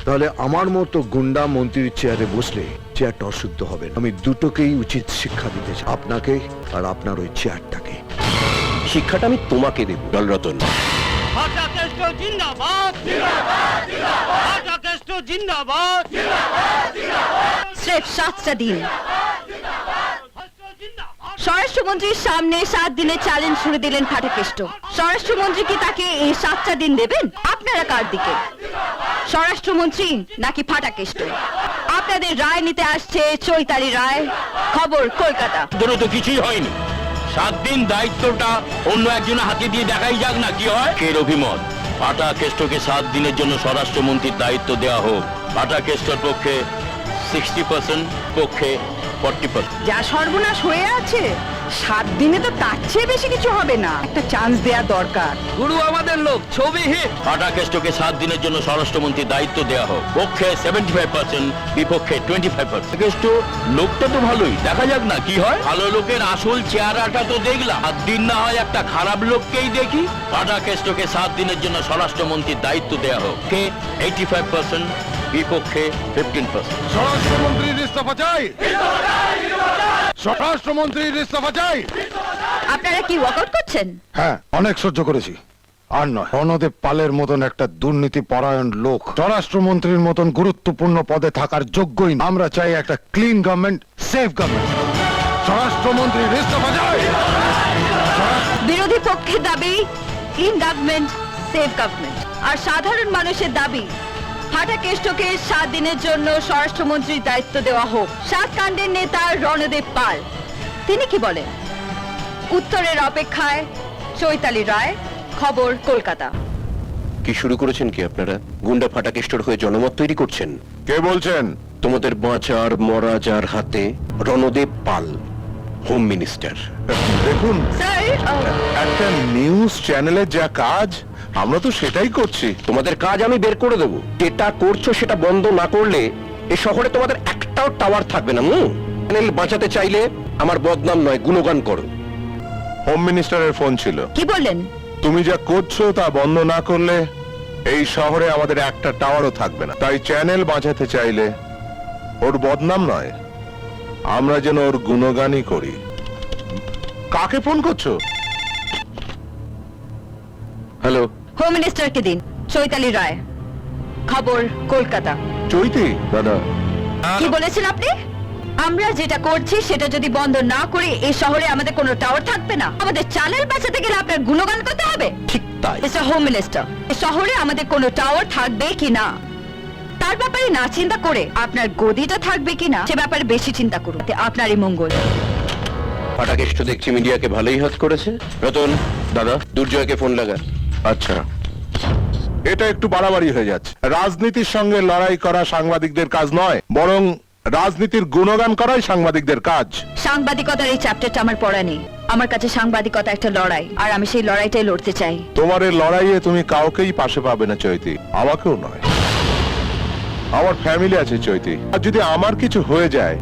তাহলে আমার মতো গুন্ডা মন্ত্রীর চেয়ারে বসলে চেয়ারটা অশুদ্ধ হবে। আমি দুটোকেই উচিত শিক্ষা দিতে চাই, আপনাকে আর আপনার ওই চেয়ারটাকে। শিক্ষাটা আমি তোমাকে দেব জলরতন। স্রেফ 7টা দিন। স্বরাষ্ট্রমন্ত্রীর সামনে 7 দিনের চ্যালেঞ্জ ছুড়ে দিলেন ফাটাকেষ্ট। স্বরাষ্ট্রমন্ত্রী কি তাকে এই 7টা দিন দেবেন? আপনারা কার দিকে, স্বরাষ্ট্রমন্ত্রী নাকি ফাটাকেষ্ট? আপনাদের রায় নিতে আসছে চৈতালি রায়, খবর কলকাতা। তোরও তো কিছুই হয়নি। 7 দিন দায়িত্বটা অন্য একজনের হাতে দিয়ে দেখাই যাক না কি হয়। এর অভিমত ফাটাকেষ্টকে 7 দিনের জন্য স্বরাষ্ট্রমন্ত্রীর দায়িত্ব দেওয়া হোক। ফাটাকেষ্টর পক্ষে 60%, পক্ষে 40%। যা সর্বনাশ হয়ে আছে, 7 দিনে তো তার চেয়ে বেশি কিছু হবে না। একটা চান্স দেয়া দরকার। গুরু আমাদের লোক, ছবি হিট। ফাটাকেষ্টকে 7 দিনের জন্য স্বরাষ্ট্রমন্ত্রীর দায়িত্ব দেওয়া হোক। পক্ষে 75%, বিপক্ষে 25%। কেষ্ট লোকটা তো ভালোই, দেখা যাক না কি হয়। ভালো লোকের আসল চেহারাটা তো দেখলাম, 7 দিন না হয় একটা খারাপ লোককেই দেখি। ফাটাকেষ্টকে 7 দিনের জন্য স্বরাষ্ট্রমন্ত্রীর দায়িত্ব দেওয়া হোক। 85%, বিপক্ষে 15%। স্বরাষ্ট্রমন্ত্রীর ইস্তফা চাই, স্বরাষ্ট্রমন্ত্রীর ইস্তফা চাই। আপনারা কি ওয়াকআউট করছেন? হ্যাঁ, অনেক সহ্য করেছি, আর নয়। রণদেব পালের মতন একটা দুর্নীতি পরায়ণ লোক স্বরাষ্ট্রমন্ত্রীর মতন গুরুত্বপূর্ণ পদে থাকার যোগ্যই না। আমরা চাই একটা ক্লিন গভর্নমেন্ট, সেফ গভর্নমেন্ট। স্বরাষ্ট্রমন্ত্রীর ইস্তফা চাই। বিরোধী পক্ষের দাবি ক্লিন গভর্নমেন্ট, সেফ গভর্নমেন্ট, আর সাধারণ মানুষের দাবি ফাটাকেষ্টকে 7 দিনের জন্য স্বরাষ্ট্রমন্ত্রীর দায়িত্ব দেওয়া হোক। 7 কাণ্ডের নেতা রণদেব পাল, তিনি কি বলেন? উত্তরের অপেক্ষায় চৈতালি রায়, খবর কলকাতা। কি শুরু করেছেন কি আপনারা? গুন্ডা ফাটাকেষ্টর হয়ে জনমত তৈরি করছেন? কে বলছেন? তোমাদের বাঁচার মরা যার হাতে, রণদেব পাল, হোম মিনিস্টার। দেখুন, স্যার, একটা নিউজ চ্যানেলের যা কাজ, আমরা তো সেটাই করছি। তোমাদের কাজ আমি বের করে দেবো। যেটা করছো সেটা বন্ধ না করলে এ শহরে তোমাদের একটাও টাওয়ার থাকবে না। চ্যানেল বাঁচাতে চাইলে আমার বদনাম নয়, গুণগান করো। হোম মিনিস্টারের ফোন ছিল। কি বললেন? তুমি যা করছো তা বন্ধ না করলে এই শহরে আমাদের একটা টাওয়ারও থাকবে না। তাই চ্যানেল বাঁচাতে চাইলে ওর বদনাম নয়, আমরা যেন ওর গুণগানই করি। কাকে ফোন করছো? হ্যালো, হোম মিনিস্টারকে দিন, চৈতালি রায়, খবর কলকাতা। চৈতি দাদা, কি বলেছেন আপনি? আমরা যেটা করছি সেটা যদি বন্ধ না করে এই শহরে আমাদের কোনো টাওয়ার থাকবে না। আমাদের চ্যানেল বাঁচাতে গেলে আপনার গুণগান করতে হবে। ঠিক তাই। মিস্টার হোম মিনিস্টার, এই শহরে আমাদের কোনো টাওয়ার থাকবে কি না তার ব্যাপারে না চিন্তা করে আপনার গদিটা থাকবে কি না সে ব্যাপারে বেশি চিন্তা করুন। এতে আপনারই মঙ্গল। ফাটাকেষ্ট দেখছি মিডিয়াকে ভালোই হাত করেছে। রতন দাদা, দুর্জয়কে ফোন লাগা। আচ্ছা, এটা একটু বাড়াবাড়ি হয়ে যাচ্ছে। রাজনীতির সঙ্গে লড়াই করা সাংবাদিকদের কাজ নয়, বরং রাজনীতির গুণগান করাই সাংবাদিকদের কাজ। সাংবাদিকতার এই চ্যাপ্টারটা আমার পড়া নেই। আমার কাছে সাংবাদিকতা একটা লড়াই, আর আমি সেই লড়াইটাই লড়তে চাই। তোমার এই লড়াইয়ে তুমি কাউকেই পাশে পাবে না চৈতি, আমাকেও নয়। আমার ফ্যামিলি আছে চৈতি, আর যদি আমার কিছু হয়ে যায়